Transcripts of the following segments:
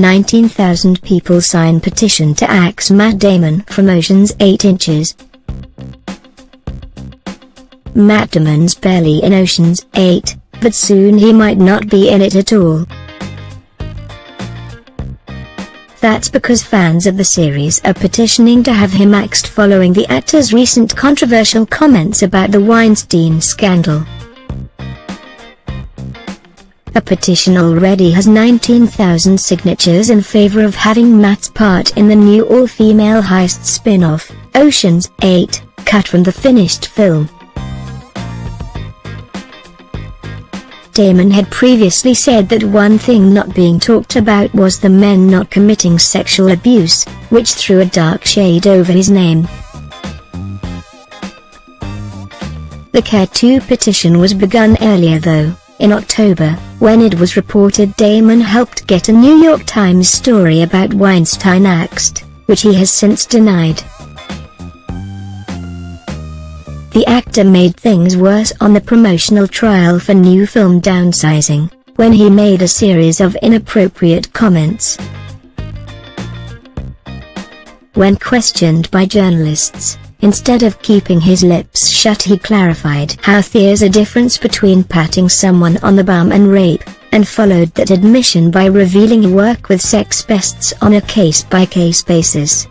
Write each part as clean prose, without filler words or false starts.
19,000 people sign petition to axe Matt Damon from Ocean's 8 inches. Matt Damon's barely in Ocean's 8, but soon he might not be in it at all. That's because fans of the series are petitioning to have him axed following the actor's recent controversial comments about the Weinstein scandal. A petition already has 19,000 signatures in favor of having Matt's part in the new all-female heist spin-off, Ocean's 8, cut from the finished film. Damon had previously said that one thing not being talked about was the men not committing sexual abuse, which threw a dark shade over his name. The Care To petition was begun earlier though, in October, when it was reported Damon helped get a New York Times story about Weinstein axed, which he has since denied. The actor made things worse on the promotional trial for new film Downsizing, when he made a series of inappropriate comments. When questioned by journalists, instead of keeping his lips shut, he clarified how there's a difference between patting someone on the bum and rape, and followed that admission by revealing he worked with sex pests on a case-by-case basis.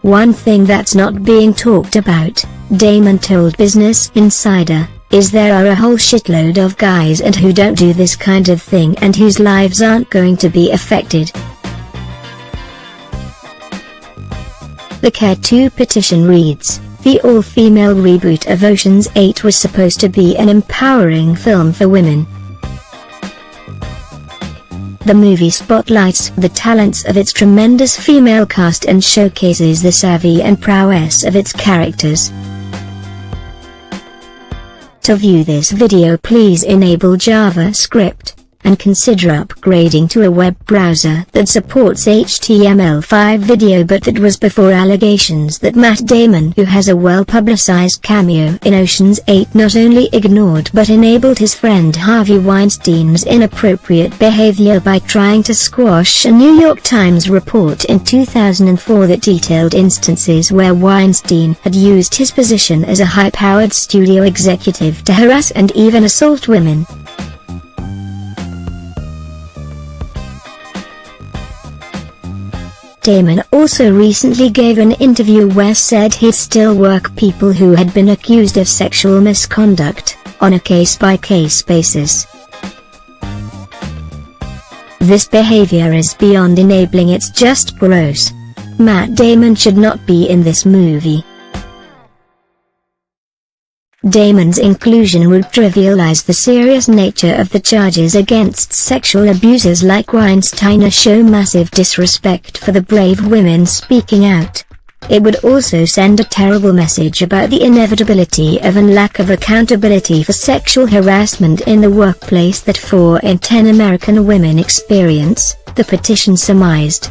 One thing that's not being talked about, Damon told Business Insider, is there are a whole shitload of guys and who don't do this kind of thing and whose lives aren't going to be affected. The Care To petition reads, the all-female reboot of Ocean's 8 was supposed to be an empowering film for women. The movie spotlights the talents of its tremendous female cast and showcases the savvy and prowess of its characters. To view this video, please enable JavaScript, and consider upgrading to a web browser that supports HTML5 video, but that was before allegations that Matt Damon, who has a well-publicized cameo in Ocean's 8, not only ignored but enabled his friend Harvey Weinstein's inappropriate behavior by trying to squash a New York Times report in 2004 that detailed instances where Weinstein had used his position as a high-powered studio executive to harass and even assault women. Damon also recently gave an interview where said he'd still work people who had been accused of sexual misconduct, on a case-by-case basis. This behavior is beyond enabling, it's just gross. Matt Damon should not be in this movie. Damon's inclusion would trivialize the serious nature of the charges against sexual abusers like Weinstein and show massive disrespect for the brave women speaking out. It would also send a terrible message about the inevitability of and lack of accountability for sexual harassment in the workplace that 4 in 10 American women experience, the petition surmised.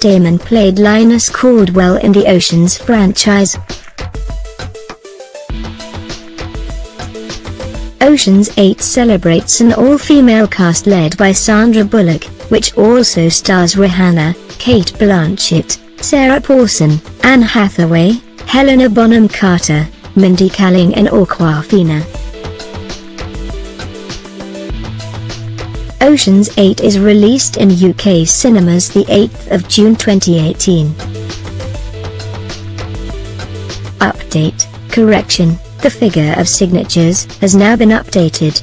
Damon played Linus Caldwell in the Ocean's franchise. Ocean's 8 celebrates an all-female cast led by Sandra Bullock, which also stars Rihanna, Cate Blanchett, Sarah Paulson, Anne Hathaway, Helena Bonham Carter, Mindy Kaling and Awkwafina. Ocean's 8 is released in UK cinemas the 8th of June 2018. Update, correction, the figure of signatures has now been updated.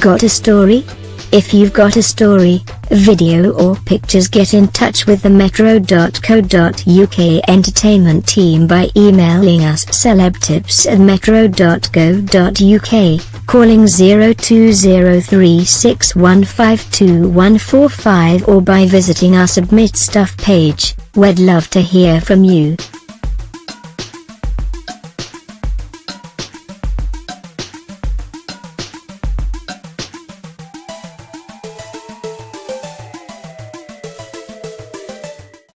Got a story? If you've got a story, video or pictures, get in touch with the metro.co.uk entertainment team by emailing us celebtips@metro.co.uk, calling 0203615245 or by visiting our Submit Stuff page. We'd love to hear from you.